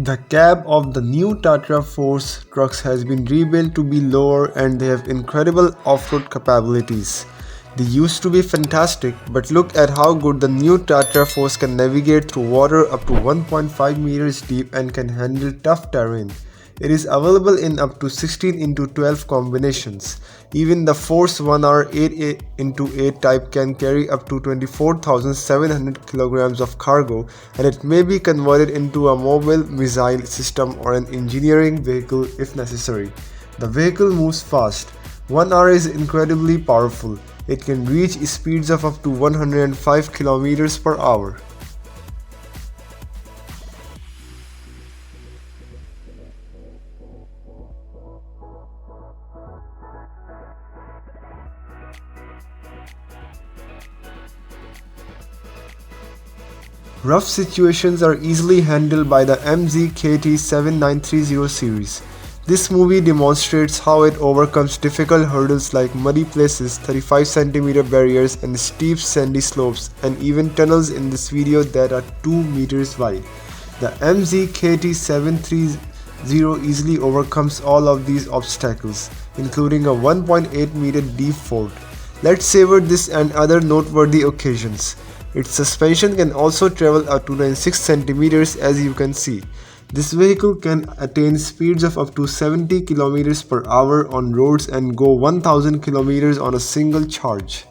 The cab of the new Tatra Force trucks has been rebuilt to be lower and they have incredible off-road capabilities. They used to be fantastic, but look at how good the new Tatra Force can navigate through water up to 1.5 meters deep and can handle tough terrain. It is available in up to 16 into 12 combinations. Even the Force 1R 8 into 8 type can carry up to 24,700 kilograms of cargo, and it may be converted into a mobile missile system or an engineering vehicle if necessary. The vehicle moves fast. 1R is incredibly powerful. It can reach speeds of up to 105 kilometers per hour. Rough situations are easily handled by the MZ-KT-7930 series. This movie demonstrates how it overcomes difficult hurdles like muddy places, 35 cm barriers and steep sandy slopes, and even tunnels in this video that are 2 meters wide. The MZ-KT-730 easily overcomes all of these obstacles, including a 1.8 meter deep fort. Let's savor this and other noteworthy occasions. Its suspension can also travel up to 96 centimeters, as you can see. This vehicle can attain speeds of up to 70 kilometers per hour on roads and go 1000 kilometers on a single charge.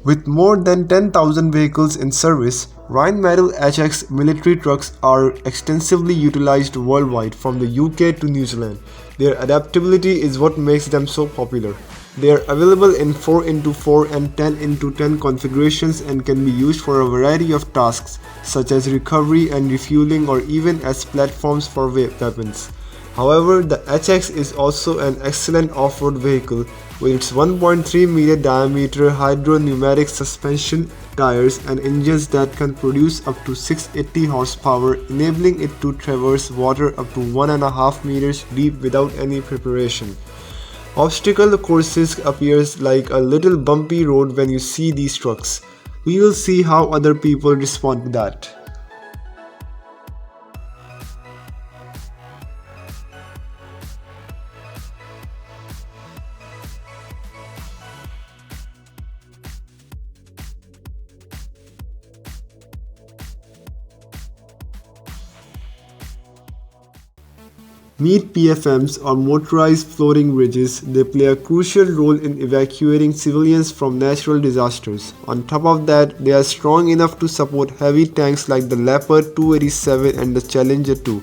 With more than 10,000 vehicles in service, Rheinmetall HX military trucks are extensively utilized worldwide from the UK to New Zealand. Their adaptability is what makes them so popular. They are available in 4x4 and 10x10 configurations and can be used for a variety of tasks such as recovery and refueling or even as platforms for weapons. However, the HX is also an excellent off-road vehicle with its 1.3 meter diameter hydro-pneumatic suspension, tires and engines that can produce up to 680 horsepower, enabling it to traverse water up to 1.5 meters deep without any preparation. Obstacle courses appears like a little bumpy road when you see these trucks. We will see how other people respond to that. Meet PFMs or motorized floating bridges. They play a crucial role in evacuating civilians from natural disasters. On top of that, they are strong enough to support heavy tanks like the Leopard 287 and the Challenger 2.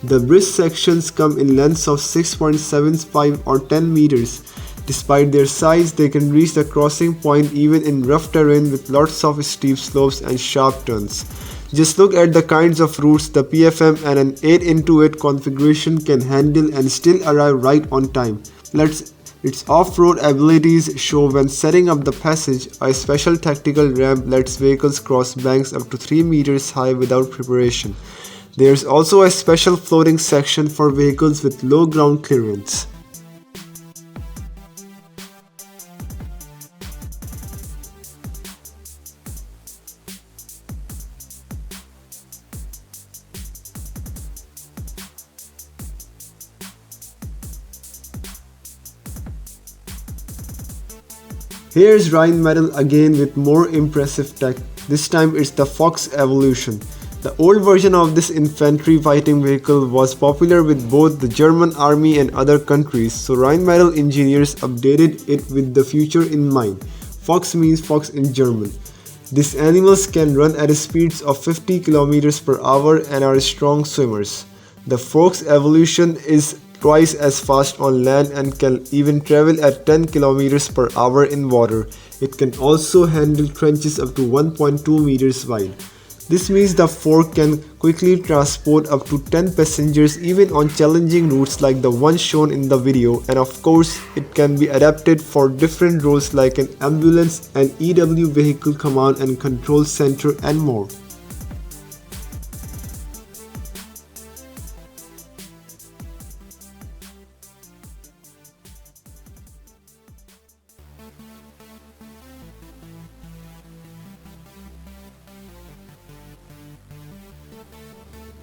The bridge sections come in lengths of 6.75 or 10 meters. Despite their size, they can reach the crossing point even in rough terrain with lots of steep slopes and sharp turns. Just look at the kinds of routes the PFM and an 8x8 configuration can handle and still arrive right on time. Its off-road abilities show when setting up the passage. A special tactical ramp lets vehicles cross banks up to 3 meters high without preparation. There's also a special floating section for vehicles with low ground clearance. Here's Rheinmetall again with more impressive tech. This time it's the Fox Evolution. The old version of this infantry fighting vehicle was popular with both the German army and other countries, so Rheinmetall engineers updated it with the future in mind. Fox means fox in German. These animals can run at speeds of 50 km per hour and are strong swimmers. The Fox Evolution is twice as fast on land and can even travel at 10 km per hour in water. It can also handle trenches up to 1.2 meters wide. This means the fork can quickly transport up to 10 passengers even on challenging routes like the one shown in the video, and of course it can be adapted for different roles like an ambulance, an EW vehicle command and control center and more.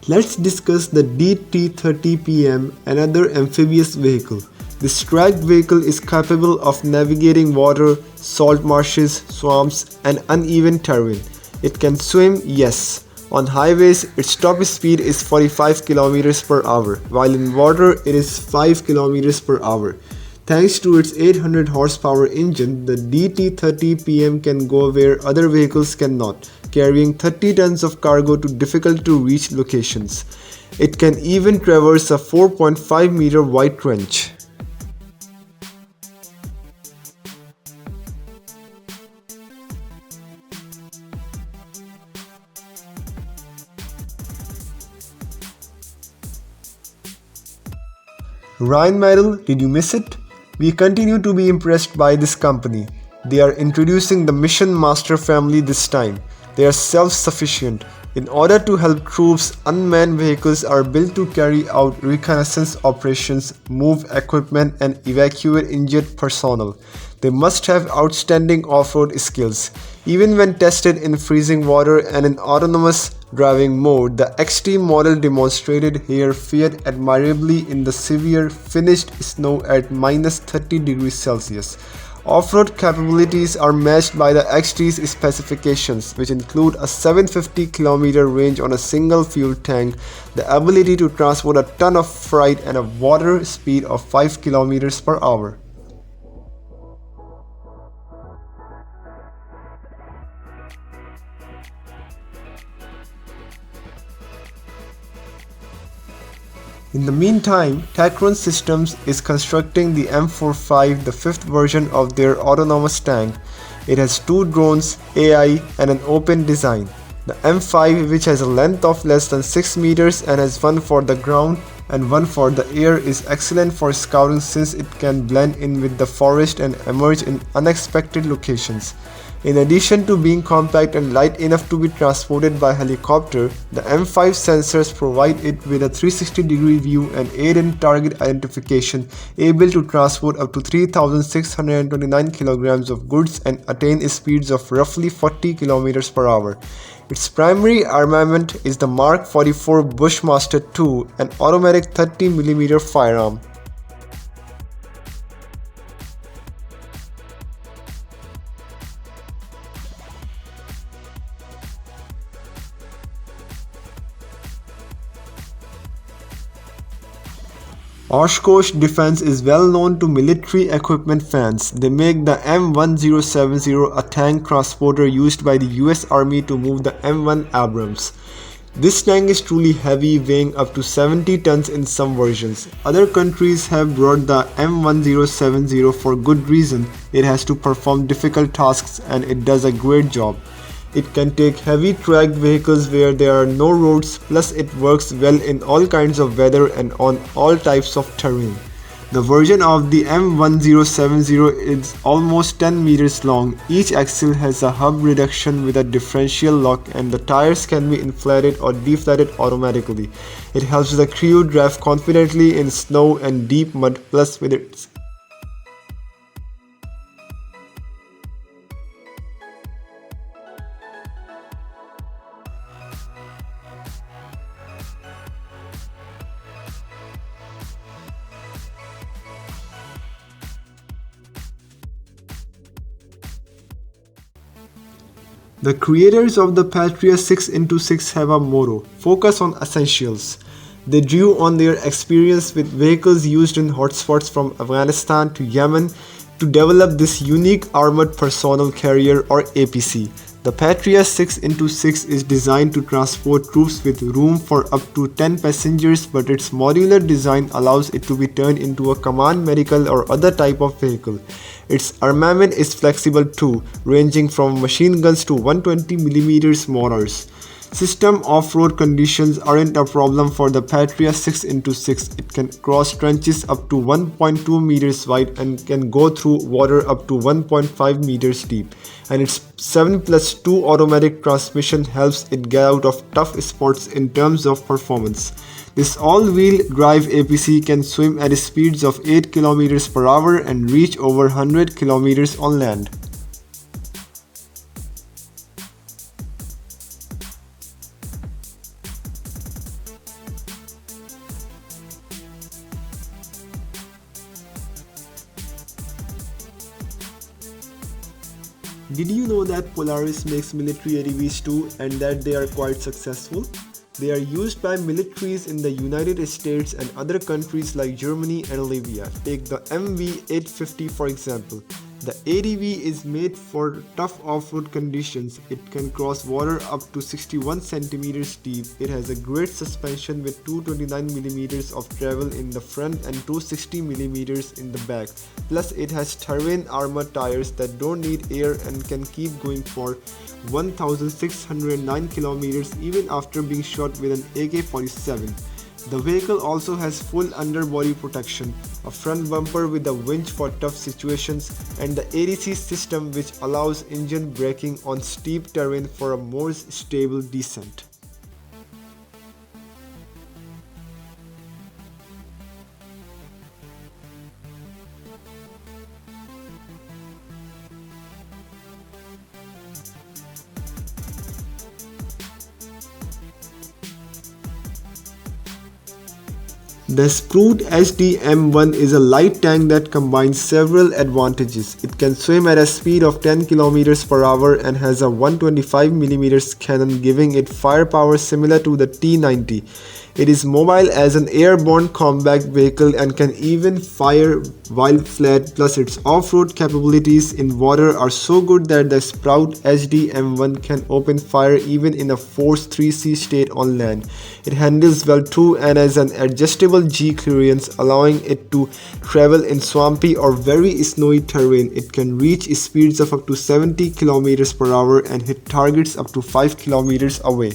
Let's discuss the DT-30PM, another amphibious vehicle. This tracked vehicle is capable of navigating water, salt marshes, swamps, and uneven terrain. It can swim, yes. On highways, its top speed is 45 km per hour, while in water it is 5 km per hour. Thanks to its 800 horsepower engine, the DT-30PM can go where other vehicles cannot, carrying 30 tons of cargo to difficult to reach locations. It can even traverse a 4.5 meter wide trench. Rheinmetall, did you miss it? We continue to be impressed by this company. They are introducing the Mission Master family this time. They are self-sufficient. In order to help troops, unmanned vehicles are built to carry out reconnaissance operations, move equipment, and evacuate injured personnel. They must have outstanding off-road skills. Even when tested in freezing water and in autonomous driving mode, the XT model demonstrated here fared admirably in the severe finished snow at -30°C. Off-road capabilities are matched by the XT's specifications, which include a 750 km range on a single fuel tank, the ability to transport a ton of freight, and a water speed of 5 km per hour. In the meantime, Tacron Systems is constructing the M45, the fifth version of their autonomous tank. It has two drones, AI, and an open design. The M5, which has a length of less than 6 meters and has one for the ground and one for the air, is excellent for scouting since it can blend in with the forest and emerge in unexpected locations. In addition to being compact and light enough to be transported by helicopter, the M5 sensors provide it with a 360-degree view and aid in target identification, able to transport up to 3,629 kilograms of goods and attain speeds of roughly 40 kilometers per hour. Its primary armament is the Mark 44 Bushmaster II, an automatic 30mm firearm. Oshkosh Defense is well known to military equipment fans. They make the M1070, a tank transporter used by the US Army to move the M1 Abrams. This tank is truly heavy, weighing up to 70 tons in some versions. Other countries have brought the M1070 for good reason. It has to perform difficult tasks and it does a great job. It can take heavy tracked vehicles where there are no roads, plus it works well in all kinds of weather and on all types of terrain. The version of the M1070 is almost 10 meters long. Each axle has a hub reduction with a differential lock, and the tires can be inflated or deflated automatically. It helps the crew drive confidently in snow and deep mud, plus with its The creators of the Patria 6x6 have a motto: focus on essentials. They drew on their experience with vehicles used in hotspots from Afghanistan to Yemen to develop this unique armored personnel carrier, or APC. The Patria 6x6 is designed to transport troops with room for up to 10 passengers, but its modular design allows it to be turned into a command medical or other type of vehicle. Its armament is flexible too, ranging from machine guns to 120mm mortars. System off-road conditions aren't a problem for the Patria 6x6. It can cross trenches up to 1.2 meters wide and can go through water up to 1.5 meters deep. And its 7+2 automatic transmission helps it get out of tough spots in terms of performance. This all-wheel drive APC can swim at speeds of 8 kilometers per hour and reach over 100 kilometers on land. Did you know that Polaris makes military ATVs too and that they are quite successful? They are used by militaries in the United States and other countries like Germany and Libya. Take the MV-850 for example. The ATV is made for tough off-road conditions. It can cross water up to 61 centimeters deep. It has a great suspension with 229 millimeters of travel in the front and 260 millimeters in the back. Plus it has terrain armored tires that don't need air and can keep going for 1,609 kilometers even after being shot with an AK-47. The vehicle also has full underbody protection, a front bumper with a winch for tough situations, and the ADC system which allows engine braking on steep terrain for a more stable descent. The Sprout HD-M1 is a light tank that combines several advantages. It can swim at a speed of 10 km per hour and has a 125mm cannon giving it firepower similar to the T-90. It is mobile as an airborne combat vehicle and can even fire while flat, plus its off-road capabilities in water are so good that the Sprout HD-M1 can open fire even in a Force 3C state on land. It handles well too and has an adjustable G clearance allowing it to travel in swampy or very snowy terrain. It can reach speeds of up to 70 km per hour and hit targets up to 5 km away.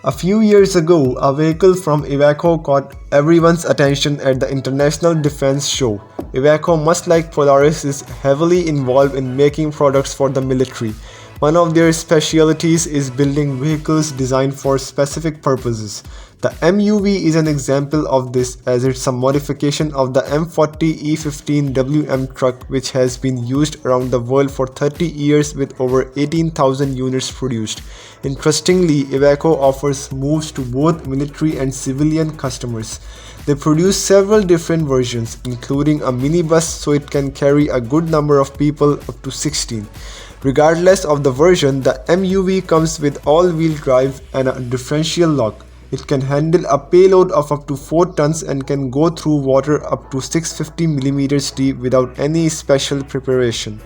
A few years ago, a vehicle from Iveco caught everyone's attention at the International Defense Show. Iveco, much like Polaris, is heavily involved in making products for the military. One of their specialties is building vehicles designed for specific purposes. The MUV is an example of this as it's a modification of the M40 E15WM truck which has been used around the world for 30 years with over 18,000 units produced. Interestingly, Iveco offers moves to both military and civilian customers. They produce several different versions, including a minibus so it can carry a good number of people up to 16. Regardless of the version, the MUV comes with all-wheel drive and a differential lock. It can handle a payload of up to 4 tons and can go through water up to 650 millimeters deep without any special preparation.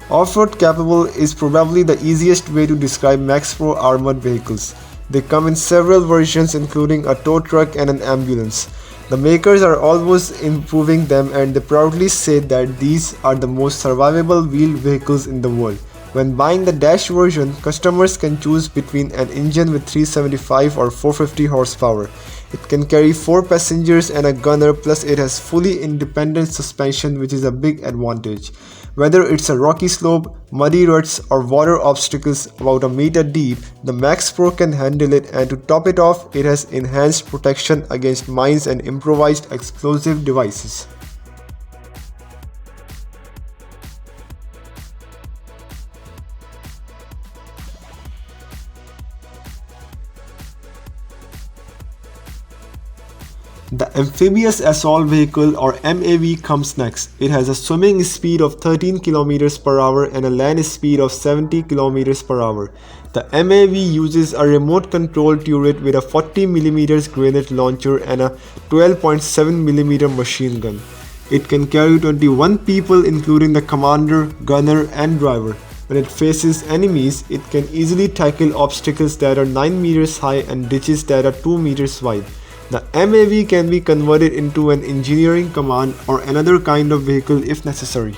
Off-road capable is probably the easiest way to describe Max Pro armored vehicles. They come in several versions including a tow truck and an ambulance. The makers are always improving them and they proudly say that these are the most survivable wheeled vehicles in the world. When buying the dash version, customers can choose between an engine with 375 or 450 horsepower. It can carry 4 passengers and a gunner, plus it has fully independent suspension which is a big advantage. Whether it's a rocky slope, muddy ruts or water obstacles about a meter deep, the Max Pro can handle it, and to top it off, it has enhanced protection against mines and improvised explosive devices. The Amphibious Assault Vehicle or MAV comes next. It has a swimming speed of 13 km per hour and a land speed of 70 km per hour. The MAV uses a remote control turret with a 40 mm grenade launcher and a 12.7 mm machine gun. It can carry 21 people including the commander, gunner and driver. When it faces enemies, it can easily tackle obstacles that are 9 meters high and ditches that are 2 meters wide. The MAV can be converted into an engineering command or another kind of vehicle if necessary.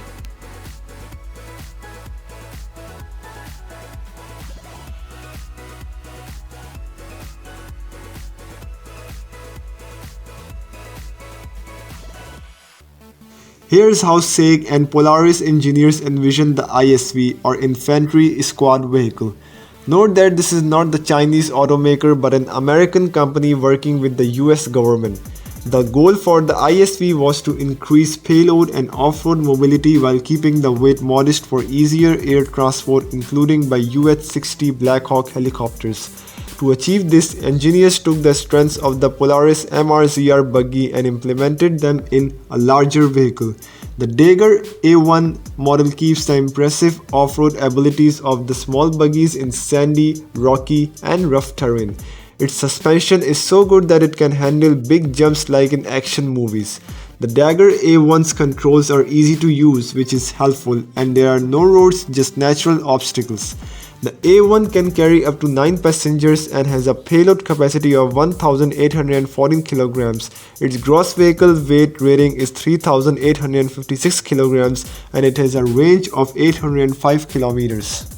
Here's how SAIC and Polaris engineers envision the ISV or Infantry Squad Vehicle. Note that this is not the Chinese automaker but an American company working with the US government. The goal for the ISV was to increase payload and off-road mobility while keeping the weight modest for easier air transport including by UH-60 Black Hawk helicopters. To achieve this, engineers took the strengths of the Polaris MRZR buggy and implemented them in a larger vehicle. The Dagger A1 model keeps the impressive off-road abilities of the small buggies in sandy, rocky, and rough terrain. Its suspension is so good that it can handle big jumps like in action movies. The Dagger A1's controls are easy to use, which is helpful, and there are no roads, just natural obstacles. The A1 can carry up to 9 passengers and has a payload capacity of 1,814 kilograms. Its gross vehicle weight rating is 3,856 kilograms and it has a range of 805 kilometers.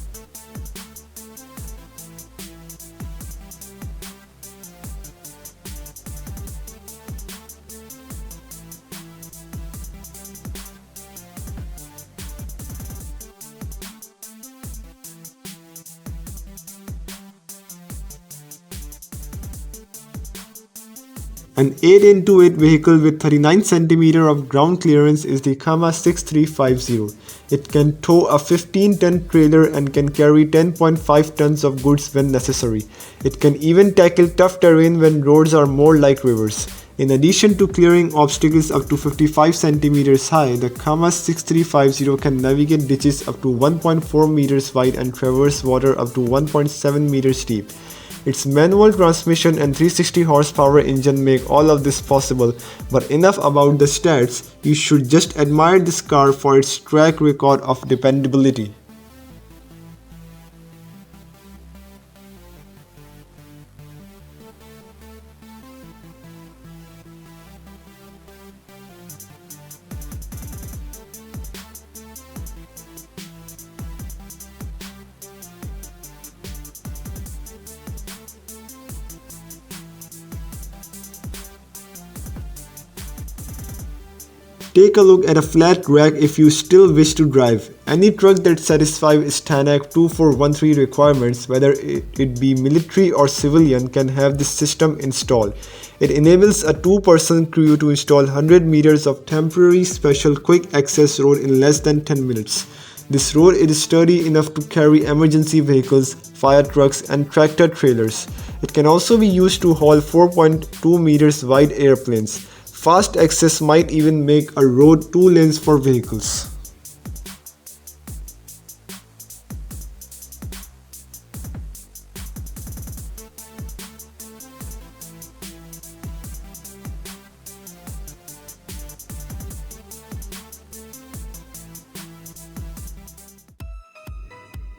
An 8x8 vehicle with 39 cm of ground clearance is the Kama 6350. It can tow a 15-ton trailer and can carry 10.5 tons of goods when necessary. It can even tackle tough terrain when roads are more like rivers. In addition to clearing obstacles up to 55 cm high, the Kama 6350 can navigate ditches up to 1.4 meters wide and traverse water up to 1.7 meters deep. Its manual transmission and 360 horsepower engine make all of this possible, but enough about the stats, you should just admire this car for its track record of dependability. Take a look at a flat rack if you still wish to drive. Any truck that satisfies STANAG 2413 requirements, whether it be military or civilian, can have this system installed. It enables a 2-person crew to install 100 meters of temporary special quick access road in less than 10 minutes. This road is sturdy enough to carry emergency vehicles, fire trucks and tractor trailers. It can also be used to haul 4.2 meters wide airplanes. Fast access might even make a road 2 lanes for vehicles.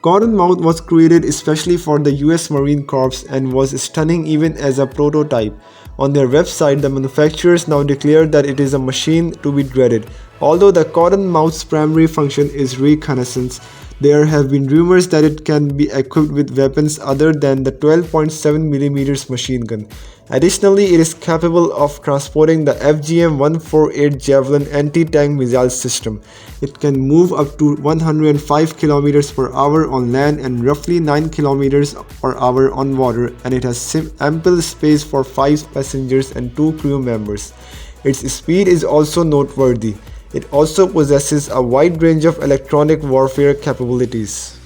Cottonmouth was created especially for the US Marine Corps and was stunning even as a prototype. On their website, the manufacturers now declare that it is a machine to be dreaded. Although the Cottonmouth's primary function is reconnaissance, there have been rumors that it can be equipped with weapons other than the 12.7mm machine gun. Additionally, it is capable of transporting the FGM-148 Javelin anti-tank missile system. It can move up to 105 km per hour on land and roughly 9 km per hour on water, and it has ample space for 5 passengers and 2 crew members. Its speed is also noteworthy. It also possesses a wide range of electronic warfare capabilities.